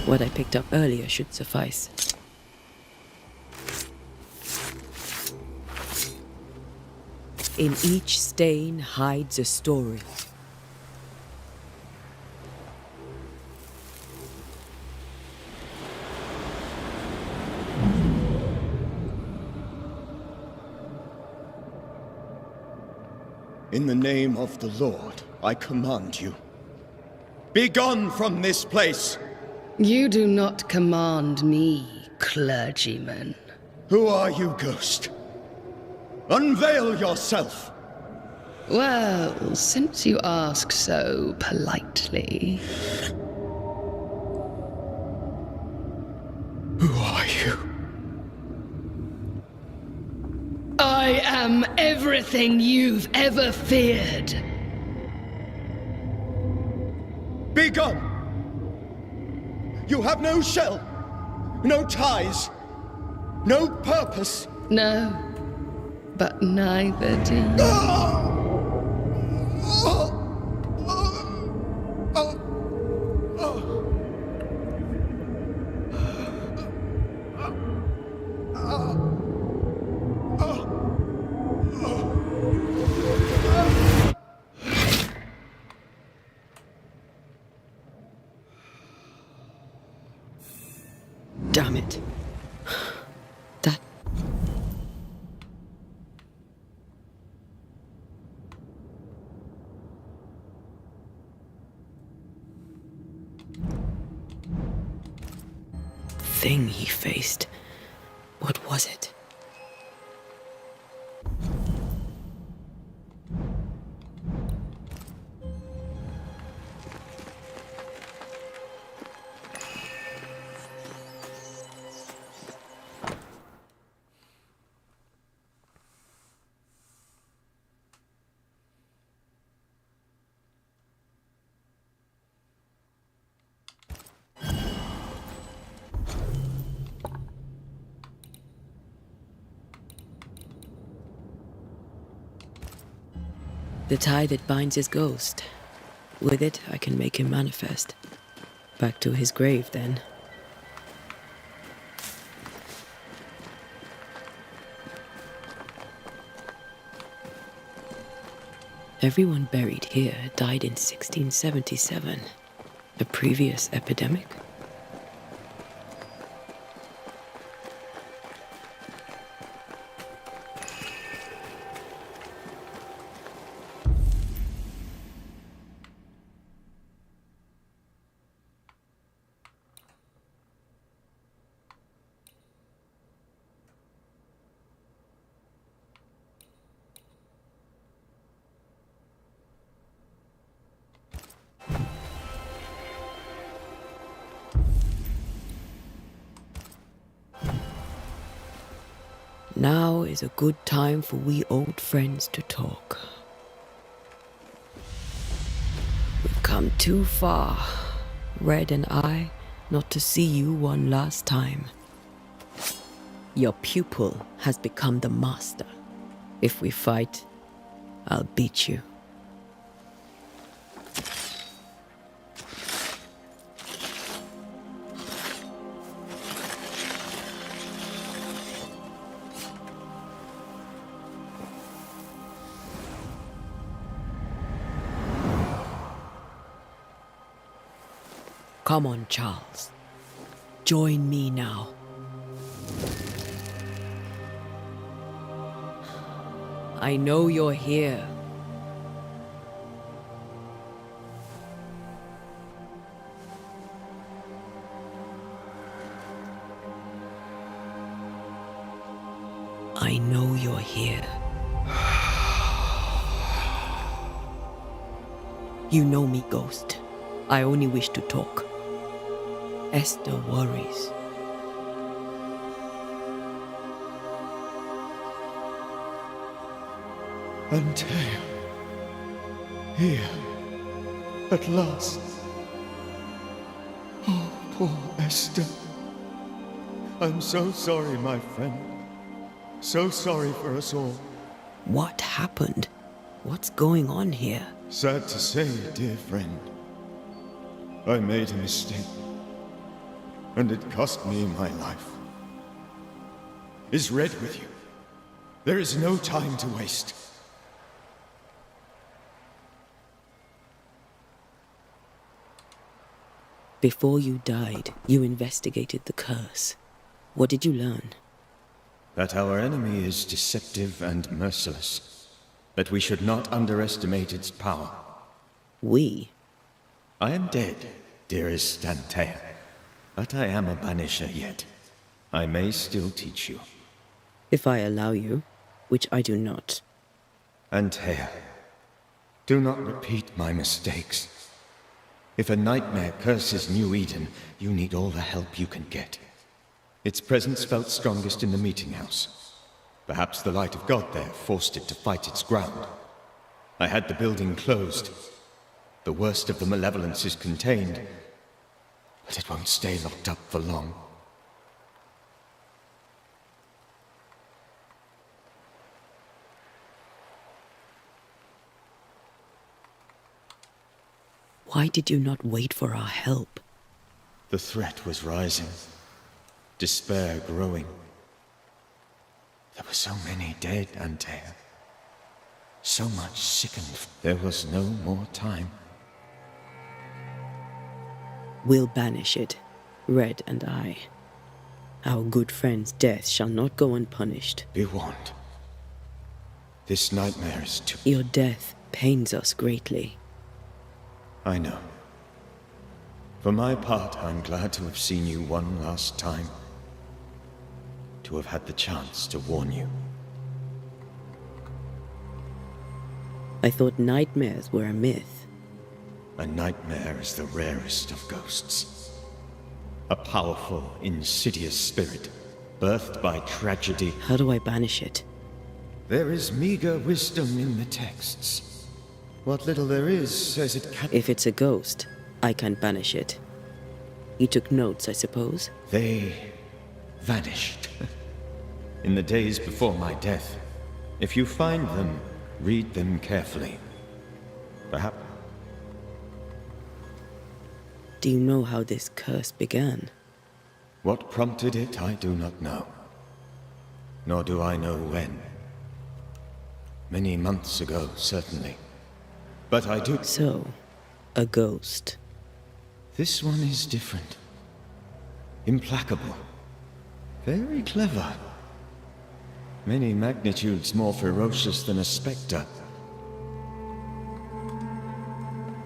What I picked up earlier should suffice. In each stain hides a story. In the name of the Lord, I command you. Be gone from this place! You do not command me, clergyman. Who are you, ghost? Unveil yourself! Well, since you ask so politely. Who are you? I am everything you've ever feared. Be gone! You have no shell, no ties, no purpose. No, but neither do you. Damn it. That... thing he faced. What was it? The tie that binds his ghost. With it, I can make him manifest. Back to his grave, then. Everyone buried here died in 1677. A previous epidemic? Now is a good time for we old friends to talk. We've come too far, Red and I, not to see you one last time. Your pupil has become the master. If we fight, I'll beat you. Come on, Charles. Join me now. I know you're here. I know you're here. You know me, Ghost. I only wish to talk. Esther worries. Antea. Here. At last. Oh, poor Esther. I'm so sorry, my friend. So sorry for us all. What happened? What's going on here? Sad to say, dear friend, I made a mistake, and it cost me my life. Is Red with you? There is no time to waste. Before you died, you investigated the curse. What did you learn? That our enemy is deceptive and merciless. That we should not underestimate its power. We? I am dead, dearest Antea. But I am a Banisher yet. I may still teach you. If I allow you, which I do not. Antea, do not repeat my mistakes. If a nightmare curses New Eden, you need all the help you can get. Its presence felt strongest in the meeting house. Perhaps the light of God there forced it to fight its ground. I had the building closed. The worst of the malevolence is contained, but it won't stay locked up for long. Why did you not wait for our help? The threat was rising. Despair growing. There were so many dead, Antea. So much sickened. There was no more time. We'll banish it, Red and I. Our good friend's death shall not go unpunished. Be warned. This nightmare is too... Your death pains us greatly. I know. For my part, I'm glad to have seen you one last time. To have had the chance to warn you. I thought nightmares were a myth. A nightmare is the rarest of ghosts. A powerful, insidious spirit, birthed by tragedy. How do I banish it? There is meager wisdom in the texts. What little there is says it can... If it's a ghost, I can't banish it. You took notes, I suppose? They vanished. In the days before my death. If you find them, read them carefully. Perhaps... Do you know how this curse began? What prompted it, I do not know. Nor do I know when. Many months ago, certainly. But I do... So, a ghost. This one is different. Implacable. Very clever. Many magnitudes more ferocious than a spectre.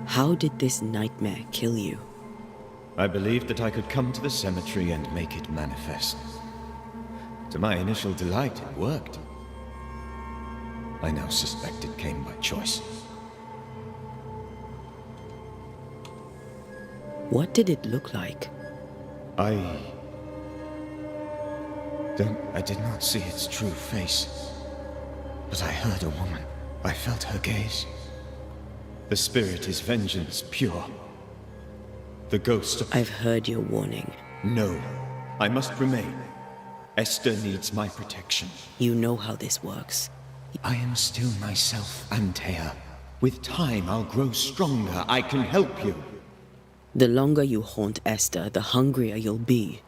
How did this nightmare kill you? I believed that I could come to the cemetery and make it manifest. To my initial delight, it worked. I now suspect it came by choice. What did it look like? I did not see its true face. But I heard a woman. I felt her gaze. The spirit is vengeance pure. The ghost of... I've heard your warning. No. I must remain. Esther needs my protection. You know how this works. I am still myself, Antea. With time, I'll grow stronger. I can help you. The longer you haunt Esther, the hungrier you'll be.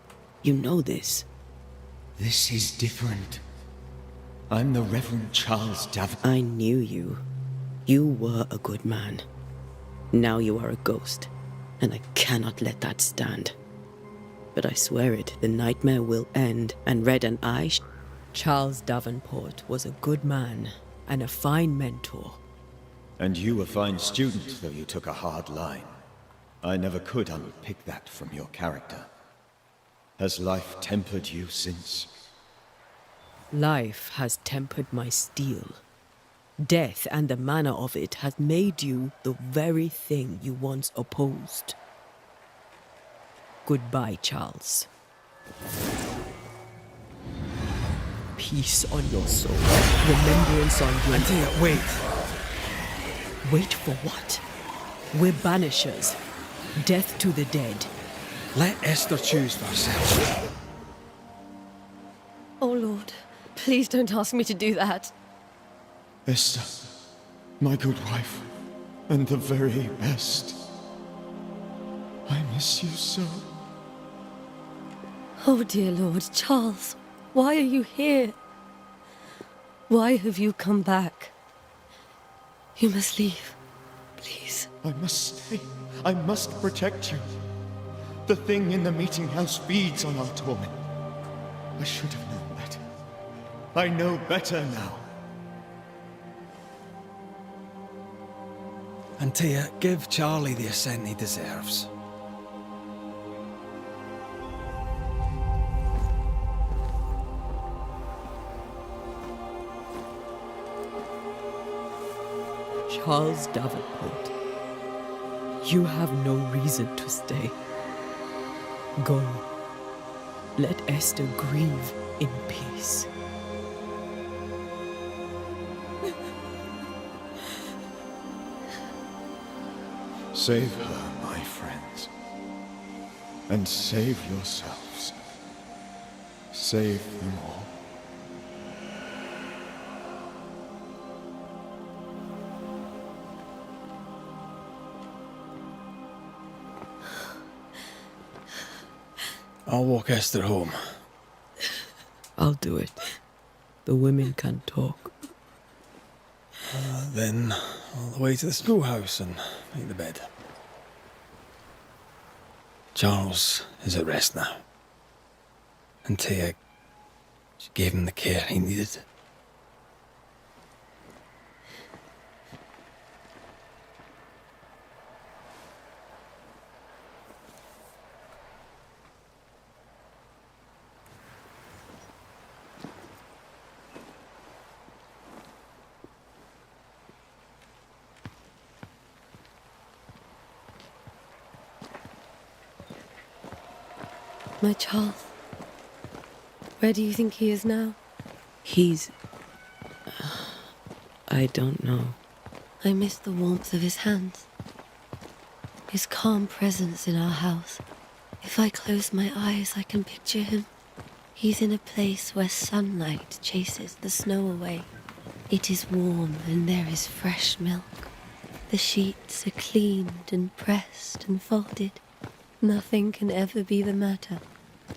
You know this. This is different. I'm the Reverend Charles Davenport. I knew you. You were a good man. Now you are a ghost, and I cannot let that stand. But I swear it, the nightmare will end, and Red and I... Charles Davenport was a good man, and a fine mentor. And you a fine student, though you took a hard line. I never could unpick that from your character. Has life tempered you since? Life has tempered my steel. Death and the manner of it has made you the very thing you once opposed. Goodbye, Charles. Peace on your soul. Remembrance on your... Antea, wait. Wait for what? We're banishers. Death to the dead. Let Esther choose for herself. Oh, Lord. Please don't ask me to do that. Esther, my good wife, and the very best. I miss you so. Oh, dear Lord, Charles, why are you here? Why have you come back? You must leave, please. I must stay. I must protect you. The thing in the meeting house feeds on our torment. I should have known better. I know better now. Antea, give Charlie the ascent he deserves. Charles Davenport, you have no reason to stay. Go. Let Esther grieve in peace. Save her, my friends. And save yourselves. Save them all. I'll walk Esther home. I'll do it. The women can talk. Then all the way to the schoolhouse and make the bed. Charles is at rest now. Antea, she gave him the care he needed. My Charles. Where do you think he is now? He's... I don't know. I miss the warmth of his hands. His calm presence in our house. If I close my eyes, I can picture him. He's in a place where sunlight chases the snow away. It is warm and there is fresh milk. The sheets are cleaned and pressed and folded. Nothing can ever be the matter.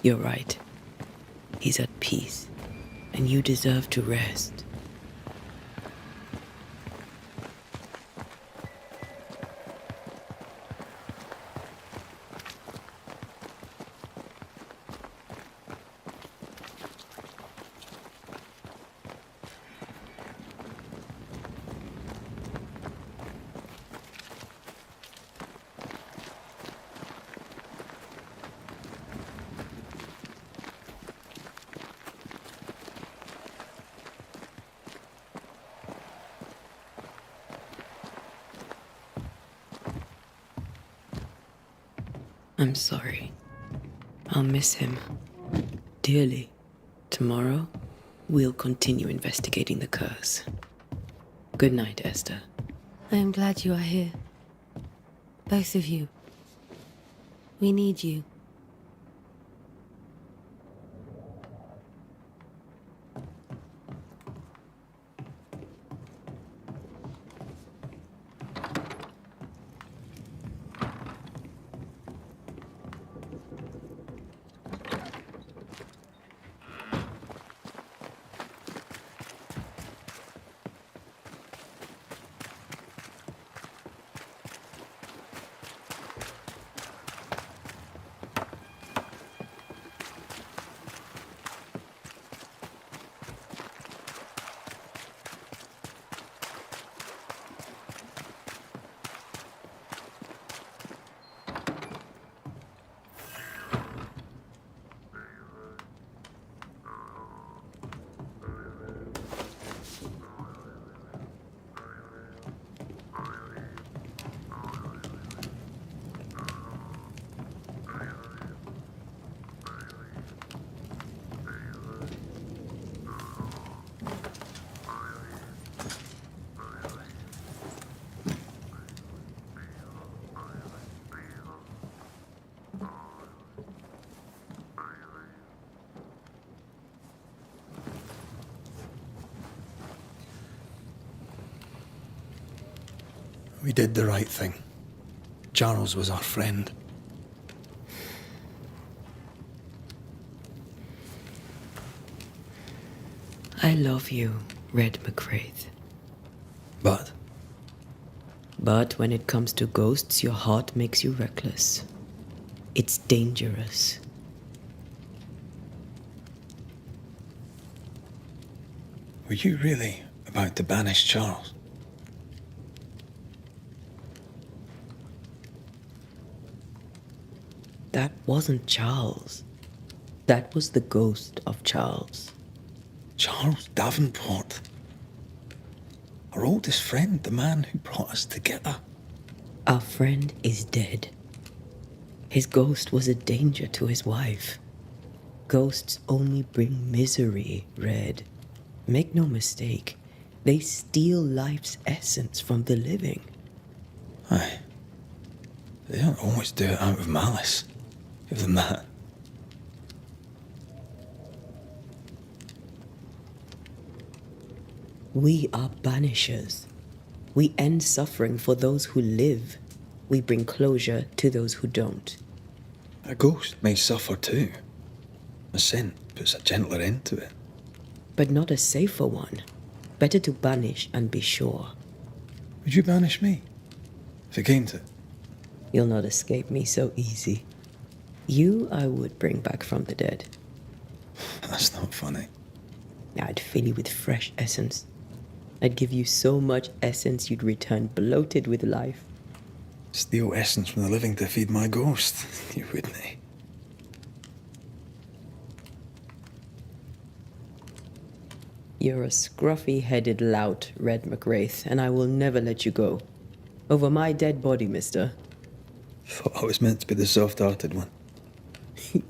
You're right. He's at peace, and you deserve to rest. I'm sorry. I'll miss him dearly. Tomorrow, we'll continue investigating the curse. Good night, Esther. I am glad you are here. Both of you. We need you. We did the right thing. Charles was our friend. I love you, Red McWraith. But But when it comes to ghosts, your heart makes you reckless. It's dangerous. were you really about to banish Charles? That wasn't Charles. That was the ghost of Charles. Charles Davenport. Our oldest friend, the man who brought us together. Our friend is dead. His ghost was a danger to his wife. Ghosts only bring misery, Red. Make no mistake, they steal life's essence from the living. Aye. They don't always do it out of malice. Give them that. We are banishers. We end suffering for those who live. We bring closure to those who don't. A ghost may suffer too. A sin puts a gentler end to it. But not a safer one. Better to banish and be sure. Would you banish me? If it came to it? You'll not escape me so easy. You I would bring back from the dead. That's not funny. I'd fill you with fresh essence. I'd give you so much essence you'd return bloated with life. Steal essence from the living to feed my ghost. You wouldn't. You're a scruffy-headed lout, Red McWraith, and I will never let you go. Over my dead body, mister. Thought I was meant to be the soft-hearted one.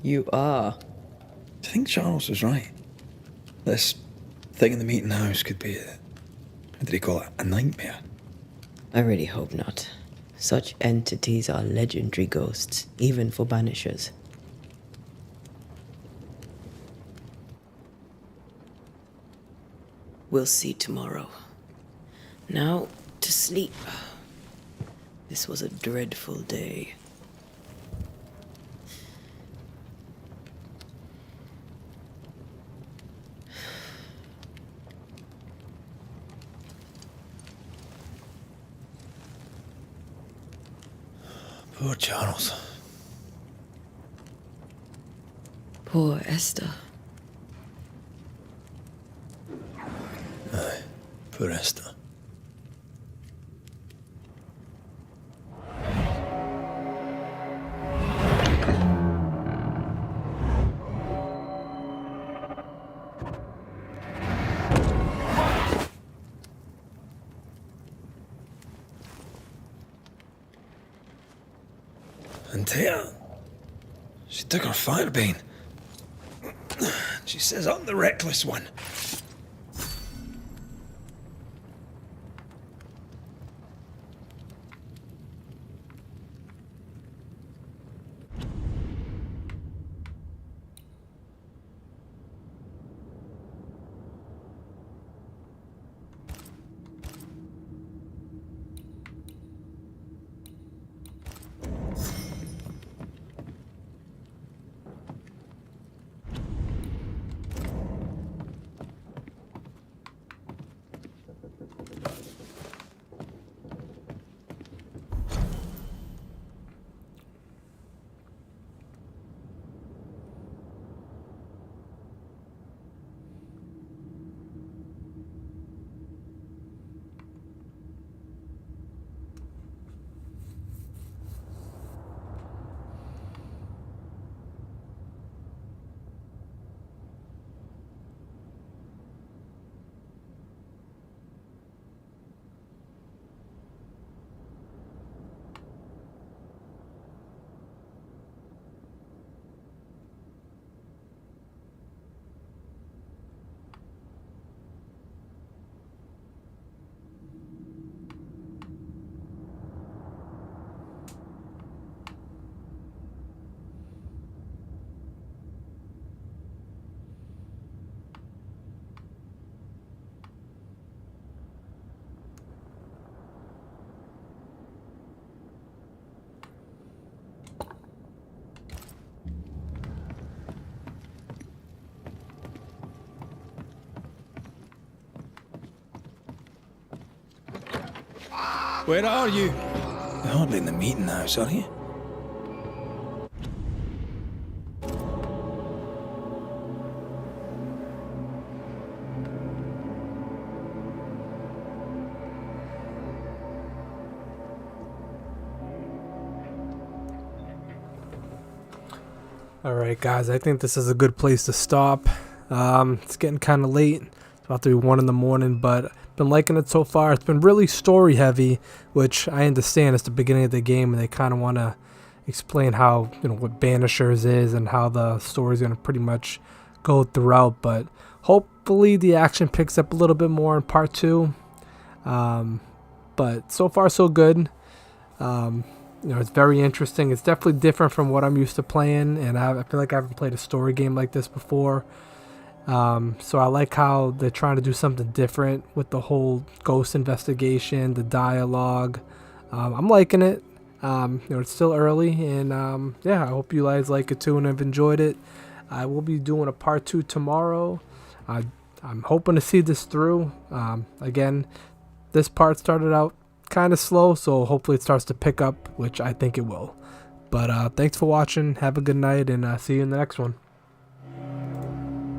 You are. Do you think Charles was right? This thing in the meeting house could be what did he call it? A nightmare? I really hope not. Such entities are legendary ghosts, even for banishers. We'll see tomorrow. Now, to sleep. This was a dreadful day. Poor Charles. Poor Esther. Aye, poor Esther. And Tia, she took her firebane. She says I'm the reckless one. Where are you? You're hardly in the meeting house, are you? Alright guys, I think this is a good place to stop. It's getting kind of late. It's about to be 1 in the morning, but I've been liking it so far. It's been really story heavy, which I understand it's the beginning of the game and they kind of want to explain how, what Banishers is and how the story is going to pretty much go throughout, but hopefully the action picks up a little bit more in part 2. But so far so good. It's very interesting. It's definitely different from what I'm used to playing, and I feel like I haven't played a story game like this before. So I like how they're trying to do something different with the whole ghost investigation, the dialogue. I'm liking it. It's still early, and yeah, I hope you guys like it too and have enjoyed it. I will be doing a part 2 tomorrow. I'm hoping to see this through. Again, this part started out kind of slow, so hopefully it starts to pick up, which I think it will. But thanks for watching. Have a good night, and see you in the next one.